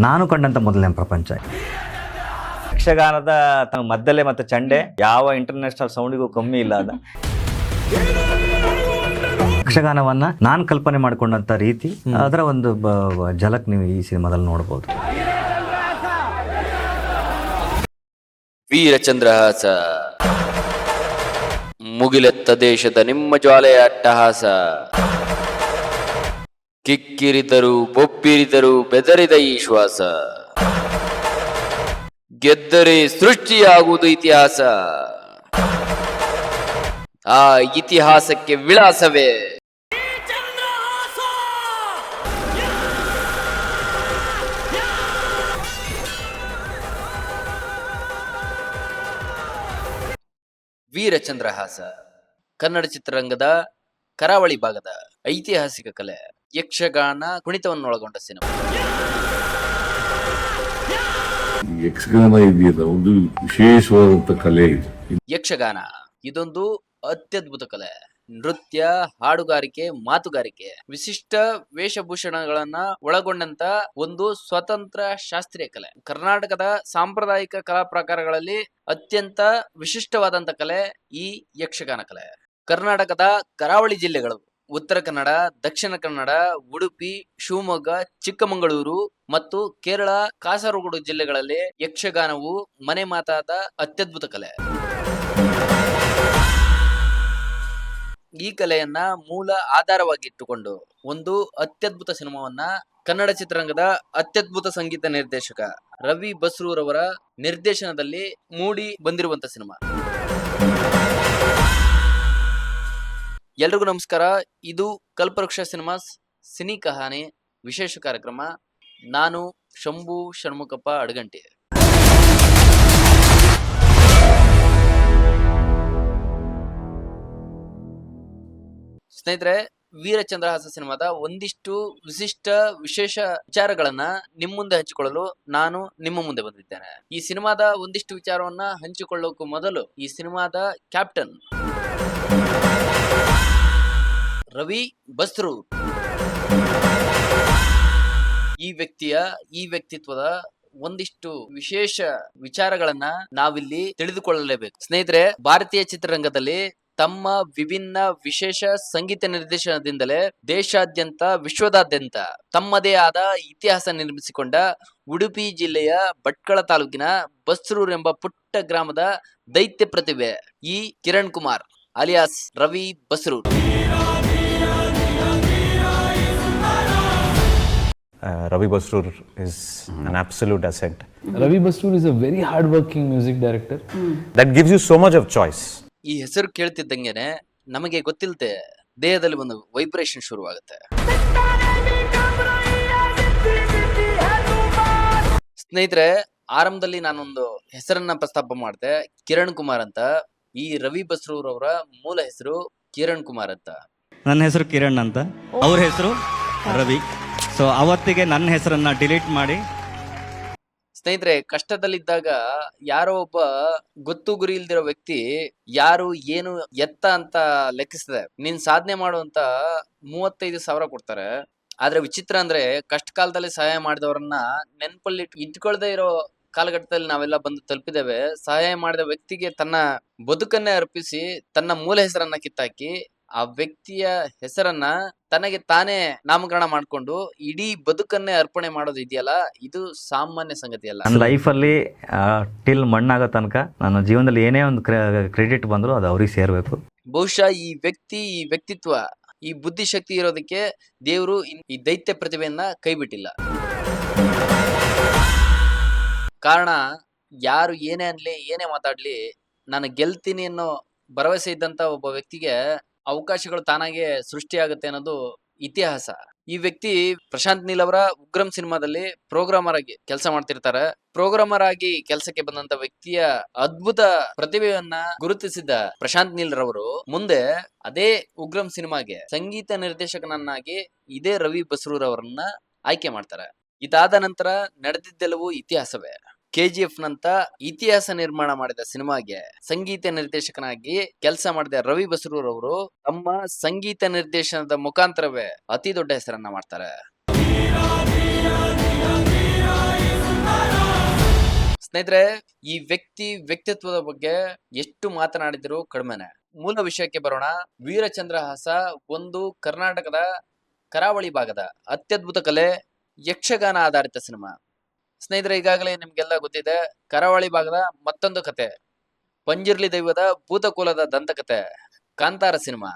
ನಾನು ಕಂಡಂಥ ಮೊದಲನೇ ಪ್ರಪಂಚ. ಯಕ್ಷಗಾನದ ಮದ್ದಲೆ ಮತ್ತು ಚಂಡೆ ಯಾವ ಇಂಟರ್ನ್ಯಾಷನಲ್ ಸೌಂಡಿಗೂ ಕಮ್ಮಿ ಇಲ್ಲ. ಅದ ಯಕ್ಷಗಾನವನ್ನ ನಾನು ಕಲ್ಪನೆ ಮಾಡಿಕೊಂಡಂಥ ರೀತಿ, ಅದರ ಒಂದು ಝಲಕ್ ನೀವು ಈ ಸಿನಿಮಾದಲ್ಲಿ ನೋಡ್ಬೋದು. ವೀರಚಂದ್ರಹಾಸ, ಮುಗಿಲೆತ್ತ ದೇಶದ ನಿಮ್ಮ ಜ್ವಾಲೆಯ ಅಟ್ಟಹಾಸ, ಕಿಕ್ಕಿರಿದರು ಬೊಬ್ಬಿರಿದರು ಬೆದರಿದ ಈ ಶ್ವಾಸ, ಗೆದ್ದರೆ ಸೃಷ್ಟಿಯಾಗುವುದು ಇತಿಹಾಸ, ಆ ಇತಿಹಾಸಕ್ಕೆ ವಿಳಾಸವೇ ವೀರಚಂದ್ರಹಾಸ. ಕನ್ನಡ ಚಿತ್ರರಂಗದ ಕರಾವಳಿ ಭಾಗದ ಐತಿಹಾಸಿಕ ಕಲೆ ಯಕ್ಷಗಾನ ಕುಣಿತವನ್ನೊಳಗೊಂಡ ಸಿನಿಮಾ. ಯಕ್ಷಗಾನ ಇದೆಯಲ್ಲ, ಒಂದು ವಿಶೇಷವಾದಂತ ಕಲೆ ಇದು. ಯಕ್ಷಗಾನ ಇದೊಂದು ಅತ್ಯದ್ಭುತ ಕಲೆ. ನೃತ್ಯ, ಹಾಡುಗಾರಿಕೆ, ಮಾತುಗಾರಿಕೆ, ವಿಶಿಷ್ಟ ವೇಷಭೂಷಣಗಳನ್ನ ಒಳಗೊಂಡಂತ ಒಂದು ಸ್ವತಂತ್ರ ಶಾಸ್ತ್ರೀಯ ಕಲೆ. ಕರ್ನಾಟಕದ ಸಾಂಪ್ರದಾಯಿಕ ಕಲಾ ಪ್ರಕಾರಗಳಲ್ಲಿ ಅತ್ಯಂತ ವಿಶಿಷ್ಟವಾದಂತ ಕಲೆ ಈ ಯಕ್ಷಗಾನ ಕಲೆ. ಕರ್ನಾಟಕದ ಕರಾವಳಿ ಜಿಲ್ಲೆಗಳು ಉತ್ತರ ಕನ್ನಡ, ದಕ್ಷಿಣ ಕನ್ನಡ, ಉಡುಪಿ, ಶಿವಮೊಗ್ಗ, ಚಿಕ್ಕಮಗಳೂರು ಮತ್ತು ಕೇರಳ, ಕಾಸರಗೋಡು ಜಿಲ್ಲೆಗಳಲ್ಲಿ ಯಕ್ಷಗಾನವು ಮನೆ ಮಾತಾದ ಅತ್ಯದ್ಭುತ ಕಲೆ. ಈ ಕಲೆಯನ್ನ ಮೂಲ ಆಧಾರವಾಗಿಟ್ಟುಕೊಂಡು ಒಂದು ಅತ್ಯದ್ಭುತ ಸಿನಿಮಾವನ್ನ ಕನ್ನಡ ಚಿತ್ರರಂಗದ ಅತ್ಯದ್ಭುತ ಸಂಗೀತ ನಿರ್ದೇಶಕ ರವಿ ಬಸ್ರೂರವರ ನಿರ್ದೇಶನದಲ್ಲಿ ಮೂಡಿ ಬಂದಿರುವಂತ ಸಿನಿಮಾ. ಎಲ್ರಿಗೂ ನಮಸ್ಕಾರ. ಇದು ಕಲ್ಪವೃಕ್ಷ ಸಿನಿಮಾಸ್ ಸಿನಿ ಕಹಾನಿ ವಿಶೇಷ ಕಾರ್ಯಕ್ರಮ. ನಾನು ಶಂಭು ಷಣ್ಮುಖಪ್ಪ ಅಡಗಂಟಿ. ಸ್ನೇಹಿತರೆ, ವೀರಚಂದ್ರಹಾಸ ಸಿನಿಮಾದ ಒಂದಿಷ್ಟು ವಿಶಿಷ್ಟ ವಿಶೇಷ ವಿಚಾರಗಳನ್ನ ನಿಮ್ಮ ಮುಂದೆ ಹಂಚಿಕೊಳ್ಳಲು ನಾನು ನಿಮ್ಮ ಮುಂದೆ ಬಂದಿದ್ದೇನೆ. ಈ ಸಿನಿಮಾದ ಒಂದಿಷ್ಟು ವಿಚಾರವನ್ನ ಹಂಚಿಕೊಳ್ಳೋಕು ಮೊದಲು ಈ ಸಿನಿಮಾದ ಕ್ಯಾಪ್ಟನ್ ರವಿ ಬಸ್ರೂರ್ ಈ ವ್ಯಕ್ತಿತ್ವದ ಒಂದಿಷ್ಟು ವಿಶೇಷ ವಿಚಾರಗಳನ್ನ ನಾವಿಲ್ಲಿ ತಿಳಿದುಕೊಳ್ಳಲೇಬೇಕು. ಸ್ನೇಹಿತರೆ, ಭಾರತೀಯ ಚಿತ್ರರಂಗದಲ್ಲಿ ತಮ್ಮ ವಿಭಿನ್ನ ವಿಶೇಷ ಸಂಗೀತ ನಿರ್ದೇಶನದಿಂದಲೇ ದೇಶಾದ್ಯಂತ, ವಿಶ್ವದಾದ್ಯಂತ ತಮ್ಮದೇ ಆದ ಇತಿಹಾಸ ನಿರ್ಮಿಸಿಕೊಂಡ ಉಡುಪಿ ಜಿಲ್ಲೆಯ ಭಟ್ಕಳ ತಾಲೂಕಿನ ಬಸ್ರೂರ್ ಎಂಬ ಪುಟ್ಟ ಗ್ರಾಮದ ದೈತ್ಯ ಪ್ರತಿಭೆ ಈ Kiran Kumar alias Ravi Basrur. Ravi Basroor is an absolute asset. Ravi Basroor is a very hard-working music director. That gives you so much of choice. ಈ ಹೆಸರು ಕೇಳ್ತಿದ್ದಂಗೆನೆ ನಮಗೆ ಗೊತ್ತಿಲ್ಲದೆ ದೇಹದಲ್ಲಿ ಒಂದು ವೈಬ್ರೇಷನ್ ಶುರುವಾಗುತ್ತೆ. ಸ್ನೇಹಿತರೆ, ಆರಂಭದಲ್ಲಿ ನಾನೊಂದು ಹೆಸರನ್ನ ಪ್ರಸ್ತಾಪ ಮಾಡಿದೆ, ಕಿರಣ್ ಕುಮಾರ್ ಅಂತ. ಈ ರವಿ ಬಸ್ರೂರ್ ಅವರ ಮೂಲ ಹೆಸರು ಕಿರಣ್ ಕುಮಾರ್ ಅಂತ. ನನ್ನ ಹೆಸರು ಕಿರಣ್ ಅಂತ, ಅವ್ರ ಹೆಸರು ರವಿ. ಸೊ ಅವತ್ತಿಗೆ ನನ್ನ ಹೆಸರನ್ನ ಡಿಲೀಟ್ ಮಾಡಿ. ಸ್ನೇಹಿತರೆ, ಕಷ್ಟದಲ್ಲಿದ್ದಾಗ ಯಾರೋ ಒಬ್ಬ ಗೊತ್ತು ಗುರಿ ಇಲ್ದಿರೋ ವ್ಯಕ್ತಿ ಯಾರು ಏನು ಎತ್ತ ಅಂತ ಲೆಕ್ಕಿಸಿದೆ ನೀನ್ ಸಾಧನೆ ಮಾಡುವಂತ 35,000 ಕೊಡ್ತಾರೆ. ಆದ್ರೆ ವಿಚಿತ್ರ ಅಂದ್ರೆ ಕಷ್ಟ ಕಾಲದಲ್ಲಿ ಸಹಾಯ ಮಾಡಿದವರನ್ನ ನೆನ್ಪಲ್ಲಿ ಇಟ್ಕೊಳ್ದೇ ಇರೋ ಕಾಲಘಟ್ಟದಲ್ಲಿ ನಾವೆಲ್ಲ ಬಂದು ತಲುಪಿದ್ದೇವೆ. ಸಹಾಯ ಮಾಡಿದ ವ್ಯಕ್ತಿಗೆ ತನ್ನ ಬದುಕನ್ನೇ ಅರ್ಪಿಸಿ ತನ್ನ ಮೂಲ ಹೆಸರನ್ನ ಕಿತ್ತಾಕಿ ಆ ವ್ಯಕ್ತಿಯ ಹೆಸರನ್ನ ತನಗೆ ತಾನೇ ನಾಮಕರಣ ಮಾಡ್ಕೊಂಡು ಇಡೀ ಬದುಕನ್ನೇ ಅರ್ಪಣೆ ಮಾಡೋದು ಇದೆಯಲ್ಲ, ಇದು ಸಾಮಾನ್ಯ ಸಂಗತಿ ಅಲ್ಲ. ನನ್ನ ಲೈಫಲ್ಲಿ ಟಿಲ್ ಮಣ್ಣಾಗೋ ತನಕ ನನ್ನ ಜೀವನದಲ್ಲಿ ಏನೇ ಒಂದು ಕ್ರೆಡಿಟ್ ಬಂದ್ರು ಅದು ಅವ್ರಿಗೆ ಸೇರ್ಬೇಕು. ಬಹುಶಃ ಈ ವ್ಯಕ್ತಿತ್ವ, ಈ ಬುದ್ಧಿಶಕ್ತಿ ಇರೋದಕ್ಕೆ ದೇವರು ಈ ದೈತ್ಯ ಪ್ರತಿಭೆಯನ್ನ ಕೈ ಬಿಟ್ಟಿಲ್ಲ. ಕಾರಣ, ಯಾರು ಏನೇ ಅನ್ಲಿ, ಏನೇ ಮಾತಾಡ್ಲಿ, ನಾನು ಗೆಲ್ತೀನಿ ಅನ್ನೋ ಭರವಸೆ ಇದ್ದಂತ ಒಬ್ಬ ವ್ಯಕ್ತಿಗೆ ಅವಕಾಶಗಳು ತಾನಾಗೆ ಸೃಷ್ಟಿಯಾಗುತ್ತೆ ಅನ್ನೋದು ಇತಿಹಾಸ. ಈ ವ್ಯಕ್ತಿ ಪ್ರಶಾಂತ್ ನೀಲ್ ಅವರ ಉಗ್ರಂ ಸಿನಿಮಾದಲ್ಲಿ ಪ್ರೋಗ್ರಾಮರ್ ಆಗಿ ಕೆಲಸ ಮಾಡ್ತಿರ್ತಾರೆ. ಪ್ರೋಗ್ರಾಮರ್ ಆಗಿ ಕೆಲಸಕ್ಕೆ ಬಂದಂತ ವ್ಯಕ್ತಿಯ ಅದ್ಭುತ ಪ್ರತಿಭೆಯನ್ನ ಗುರುತಿಸಿದ ಪ್ರಶಾಂತ್ ನೀಲ್ ರವರು ಮುಂದೆ ಅದೇ ಉಗ್ರಂ ಸಿನಿಮಾಗೆ ಸಂಗೀತ ನಿರ್ದೇಶಕನನ್ನಾಗಿ ಇದೇ ರವಿ ಬಸ್ರೂರ್ ಅವರನ್ನ ಆಯ್ಕೆ ಮಾಡ್ತಾರೆ. ಇದಾದ ನಂತರ ನಡೆದಿದ್ದೆಲ್ಲವೂ ಇತಿಹಾಸವೇ. KGF ನಂತ ಇತಿಹಾಸ ನಿರ್ಮಾಣ ಮಾಡಿದ ಸಿನಿಮಾಗೆ ಸಂಗೀತ ನಿರ್ದೇಶಕನಾಗಿ ಕೆಲಸ ಮಾಡಿದ ರವಿ ಬಸ್ರೂರ್ ಅವರು ತಮ್ಮ ಸಂಗೀತ ನಿರ್ದೇಶನದ ಮುಖಾಂತರವೇ ಅತಿ ದೊಡ್ಡ ಹೆಸರನ್ನ ಮಾಡ್ತಾರೆ. ಸ್ನೇಹಿತರೆ, ಈ ವ್ಯಕ್ತಿತ್ವದ ಬಗ್ಗೆ ಎಷ್ಟು ಮಾತನಾಡಿದ್ರು ಕಡಿಮೆನೆ. ಮೂಲ ವಿಷಯಕ್ಕೆ ಬರೋಣ. ವೀರಚಂದ್ರಹಾಸ ಒಂದು ಕರ್ನಾಟಕದ ಕರಾವಳಿ ಭಾಗದ ಅತ್ಯದ್ಭುತ ಕಲೆ, ಯಕ್ಷಗಾನ ಆಧಾರಿತ ಸಿನಿಮಾ. ಸ್ನೇಹಿತರೆ, ಈಗಾಗಲೇ ನಿಮ್ಗೆಲ್ಲ ಗೊತ್ತಿದೆ ಕರಾವಳಿ ಭಾಗದ ಮತ್ತೊಂದು ಕತೆ, ಪಂಜಿರ್ಲಿ ದೈವದ ಭೂತಕುಲದ ದಂತಕತೆ, ಕಾಂತಾರ ಸಿನಿಮಾ.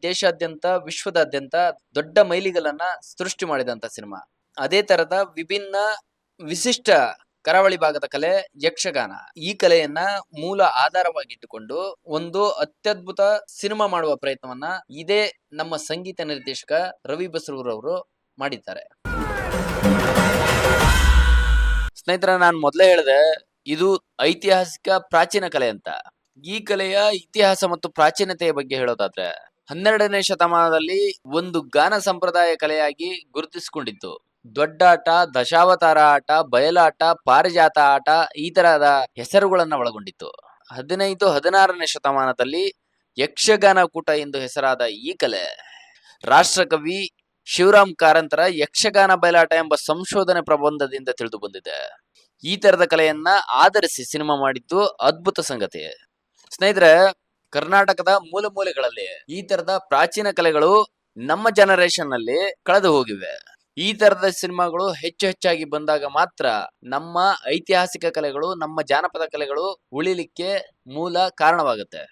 ದೇಶಾದ್ಯಂತ ವಿಶ್ವದಾದ್ಯಂತ ದೊಡ್ಡ ಮೈಲಿಗಲನ್ನ ಸೃಷ್ಟಿ ಮಾಡಿದಂತ ಸಿನಿಮಾ. ಅದೇ ತರದ ವಿಭಿನ್ನ ವಿಶಿಷ್ಟ ಕರಾವಳಿ ಭಾಗದ ಕಲೆ ಯಕ್ಷಗಾನ. ಈ ಕಲೆಯನ್ನ ಮೂಲ ಆಧಾರವಾಗಿಟ್ಟುಕೊಂಡು ಒಂದು ಅತ್ಯದ್ಭುತ ಸಿನಿಮಾ ಮಾಡುವ ಪ್ರಯತ್ನವನ್ನ ಇದೇ ನಮ್ಮ ಸಂಗೀತ ನಿರ್ದೇಶಕ ರವಿ ಬಸ್ರೂರ್ ಅವರು ಮಾಡಿದ್ದಾರೆ. ಸ್ನೇಹಿತರ, ನಾನು ಮೊದಲೇ ಹೇಳಿದೆ ಇದು ಐತಿಹಾಸಿಕ ಪ್ರಾಚೀನ ಕಲೆ ಅಂತ. ಈ ಕಲೆಯ ಇತಿಹಾಸ ಮತ್ತು ಪ್ರಾಚೀನತೆಯ ಬಗ್ಗೆ ಹೇಳೋದಾದ್ರೆ 12ನೇ ಶತಮಾನದಲ್ಲಿ ಒಂದು ಗಾನ ಸಂಪ್ರದಾಯ ಕಲೆಯಾಗಿ ಗುರುತಿಸಿಕೊಂಡಿತ್ತು. ದೊಡ್ಡಾಟ, ದಶಾವತಾರ ಆಟ, ಬಯಲಾಟ, ಪಾರಿಜಾತ ಆಟ ಈ ತರಹದ ಹೆಸರುಗಳನ್ನ ಒಳಗೊಂಡಿತ್ತು. 15-16ನೇ ಶತಮಾನದಲ್ಲಿ ಯಕ್ಷಗಾನ ಕೂಟ ಎಂದು ಹೆಸರಾದ ಈ ಕಲೆ ರಾಷ್ಟ್ರಕವಿ ಶಿವರಾಮ್ ಕಾರಂತರ ಯಕ್ಷಗಾನ ಬಯಲಾಟ ಎಂಬ ಸಂಶೋಧನೆ ಪ್ರಬಂಧದಿಂದ ತಿಳಿದು ಬಂದಿದೆ. ಈ ತರದ ಕಲೆಯನ್ನ ಆಧರಿಸಿ ಸಿನಿಮಾ ಮಾಡಿದ್ದು ಅದ್ಭುತ ಸಂಗತಿ. ಸ್ನೇಹಿತರೆ, ಕರ್ನಾಟಕದ ಮೂಲೆ ಮೂಲೆಗಳಲ್ಲಿ ಈ ತರದ ಪ್ರಾಚೀನ ಕಲೆಗಳು ನಮ್ಮ ಜನರೇಷನ್ ನಲ್ಲಿ ಕಳೆದು ಹೋಗಿವೆ. ಈ ತರದ ಸಿನಿಮಾಗಳು ಹೆಚ್ಚಾಗಿ ಬಂದಾಗ ಮಾತ್ರ ನಮ್ಮ ಐತಿಹಾಸಿಕ ಕಲೆಗಳು, ನಮ್ಮ ಜಾನಪದ ಕಲೆಗಳು ಉಳಿಲಿಕ್ಕೆ ಮೂಲ ಕಾರಣವಾಗುತ್ತೆ.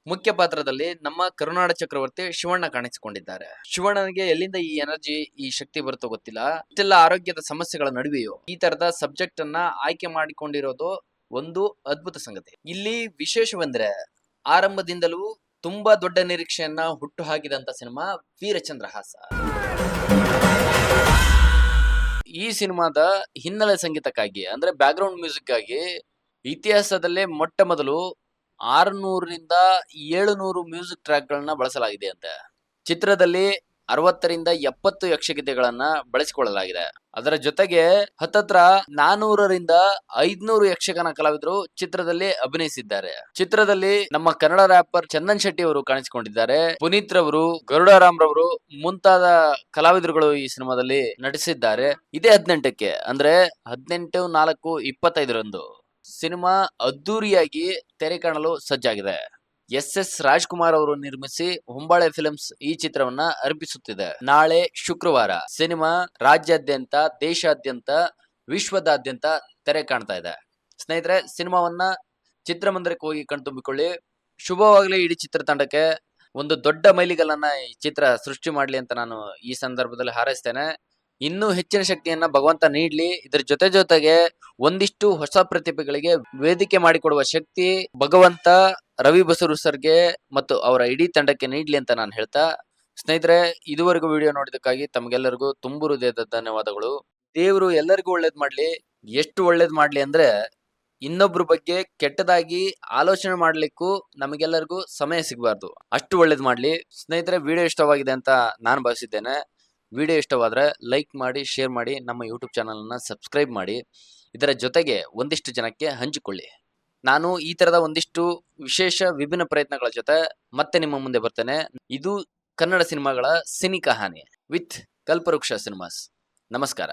ಮುಖ್ಯ ಪಾತ್ರದಲ್ಲಿ ನಮ್ಮ ಕರುನಾಡ ಚಕ್ರವರ್ತಿ ಶಿವಣ್ಣ ಕಾಣಿಸಿಕೊಂಡಿದ್ದಾರೆ. ಶಿವಣ್ಣನಿಗೆ ಎಲ್ಲಿಂದ ಈ ಎನರ್ಜಿ, ಈ ಶಕ್ತಿ ಬರುತ್ತೋ ಗೊತ್ತಿಲ್ಲ. ಇಷ್ಟೆಲ್ಲ ಆರೋಗ್ಯದ ಸಮಸ್ಯೆಗಳ ನಡುವೆಯೂ ಈ ತರದ ಸಬ್ಜೆಕ್ಟ್ ಅನ್ನ ಆಯ್ಕೆ ಮಾಡಿಕೊಂಡಿರೋದು ಒಂದು ಅದ್ಭುತ ಸಂಗತಿ. ಇಲ್ಲಿ ವಿಶೇಷವೆಂದ್ರೆ ಆರಂಭದಿಂದಲೂ ತುಂಬಾ ದೊಡ್ಡ ನಿರೀಕ್ಷೆಯನ್ನ ಹುಟ್ಟು ಹಾಕಿದಂತ ಸಿನಿಮಾ ವೀರಚಂದ್ರಹಾಸ. ಈ ಸಿನಿಮಾದ ಹಿನ್ನೆಲೆ ಸಂಗೀತಕ್ಕಾಗಿ ಅಂದ್ರೆ ಬ್ಯಾಕ್ಗ್ರೌಂಡ್ ಮ್ಯೂಸಿಕ್ ಆಗಿ ಇತಿಹಾಸದಲ್ಲೇ ಮೊಟ್ಟ ಮೊದಲು 600-700 ಮ್ಯೂಸಿಕ್ ಟ್ರ್ಯಾಕ್ ಗಳನ್ನ ಬಳಸಲಾಗಿದೆ ಅಂತೆ. ಚಿತ್ರದಲ್ಲಿ 60-70 ಯಕ್ಷಗೀತೆಗಳನ್ನ ಬಳಸಿಕೊಳ್ಳಲಾಗಿದೆ. ಅದರ ಜೊತೆಗೆ ಹತ್ತತ್ರ 400-500 ಯಕ್ಷಗಾನ ಕಲಾವಿದರು ಚಿತ್ರದಲ್ಲಿ ಅಭಿನಯಿಸಿದ್ದಾರೆ. ಚಿತ್ರದಲ್ಲಿ ನಮ್ಮ ಕನ್ನಡ ರ್ಯಾಪರ್ ಚಂದನ್ ಶೆಟ್ಟಿ ಅವರು ಕಾಣಿಸಿಕೊಂಡಿದ್ದಾರೆ. ಪುನೀತ್ ರವರು, ಗರುಡಾರಾಮ್ ರವರು ಮುಂತಾದ ಕಲಾವಿದರುಗಳು ಈ ಸಿನಿಮಾದಲ್ಲಿ ನಟಿಸಿದ್ದಾರೆ. ಇದೇ 18ಕ್ಕೆ ಅಂದ್ರೆ 18/4/25 ಸಿನಿಮಾ ಅದ್ದೂರಿಯಾಗಿ ತೆರೆ ಕಾಣಲು ಸಜ್ಜಾಗಿದೆ. SS ರಾಜ್ಕುಮಾರ್ ಅವರು ನಿರ್ಮಿಸಿ ಹೊಂಬಾಳೆ ಫಿಲ್ಮ್ಸ್ ಈ ಚಿತ್ರವನ್ನ ಅರ್ಪಿಸುತ್ತಿದೆ. ನಾಳೆ ಶುಕ್ರವಾರ ಸಿನಿಮಾ ರಾಜ್ಯಾದ್ಯಂತ, ದೇಶಾದ್ಯಂತ, ವಿಶ್ವದಾದ್ಯಂತ ತೆರೆ ಕಾಣ್ತಾ ಇದೆ. ಸ್ನೇಹಿತರೆ, ಸಿನಿಮಾವನ್ನ ಚಿತ್ರಮಂದಿರಕ್ಕೆ ಹೋಗಿ ಕಣ್ತುಂಬಿಕೊಳ್ಳಿ. ಶುಭವಾಗಲಿ ಇಡೀ ಚಿತ್ರತಂಡಕ್ಕೆ. ಒಂದು ದೊಡ್ಡ ಮೈಲಿಗಲ್ಲನ್ನ ಈ ಚಿತ್ರ ಸೃಷ್ಟಿ ಮಾಡ್ಲಿ ಅಂತ ನಾನು ಈ ಸಂದರ್ಭದಲ್ಲಿ ಹಾರೈಸ್ತೇನೆ. ಇನ್ನೂ ಹೆಚ್ಚಿನ ಶಕ್ತಿಯನ್ನ ಭಗವಂತ ನೀಡ್ಲಿ. ಇದರ ಜೊತೆಗೆ ಒಂದಿಷ್ಟು ಹೊಸ ಪ್ರತಿಭೆಗಳಿಗೆ ವೇದಿಕೆ ಮಾಡಿಕೊಡುವ ಶಕ್ತಿ ಭಗವಂತ ರವಿ ಬಸರೂರ್ ಸರ್ಗೆ ಮತ್ತು ಅವರ ಇಡೀ ತಂಡಕ್ಕೆ ನೀಡ್ಲಿ ಅಂತ ನಾನು ಹೇಳ್ತಾ, ಸ್ನೇಹಿತರೆ, ಇದುವರೆಗೂ ವಿಡಿಯೋ ನೋಡಿದಕ್ಕಾಗಿ ತಮಗೆಲ್ಲರಿಗೂ ತುಂಬು ಹೃದಯದ ಧನ್ಯವಾದಗಳು. ದೇವರು ಎಲ್ಲರಿಗೂ ಒಳ್ಳೇದ್ ಮಾಡ್ಲಿ. ಎಷ್ಟು ಒಳ್ಳೇದ್ ಮಾಡ್ಲಿ ಅಂದ್ರೆ ಇನ್ನೊಬ್ರ ಬಗ್ಗೆ ಕೆಟ್ಟದಾಗಿ ಆಲೋಚನೆ ಮಾಡ್ಲಿಕ್ಕೂ ನಮಗೆಲ್ಲರಿಗೂ ಸಮಯ ಸಿಗಬಾರ್ದು. ಅಷ್ಟು ಒಳ್ಳೇದ್ ಮಾಡ್ಲಿ. ಸ್ನೇಹಿತರೆ, ವಿಡಿಯೋ ಇಷ್ಟವಾಗಿದೆ ಅಂತ ನಾನು ಭಾವಿಸಿದ್ದೇನೆ. ವಿಡಿಯೋ ಇಷ್ಟವಾದ್ರೆ ಲೈಕ್ ಮಾಡಿ, ಶೇರ್ ಮಾಡಿ, ನಮ್ಮ ಯೂಟ್ಯೂಬ್ ಚಾನಲ್ ಅನ್ನ ಸಬ್ಸ್ಕ್ರೈಬ್ ಮಾಡಿ. ಇದರ ಜೊತೆಗೆ ಒಂದಿಷ್ಟು ಜನಕ್ಕೆ ಹಂಚಿಕೊಳ್ಳಿ. ನಾನು ಈ ತರದ ಒಂದಿಷ್ಟು ವಿಶೇಷ ವಿಭಿನ್ನ ಪ್ರಯತ್ನಗಳ ಜೊತೆ ಮತ್ತೆ ನಿಮ್ಮ ಮುಂದೆ ಬರ್ತೇನೆ. ಇದು ಕನ್ನಡ ಸಿನಿಮಾಗಳ ಸಿನಿ ಕಹಾನಿ ವಿತ್ ಕಲ್ಪವೃಕ್ಷ ಸಿನಿಮಾಸ್. ನಮಸ್ಕಾರ.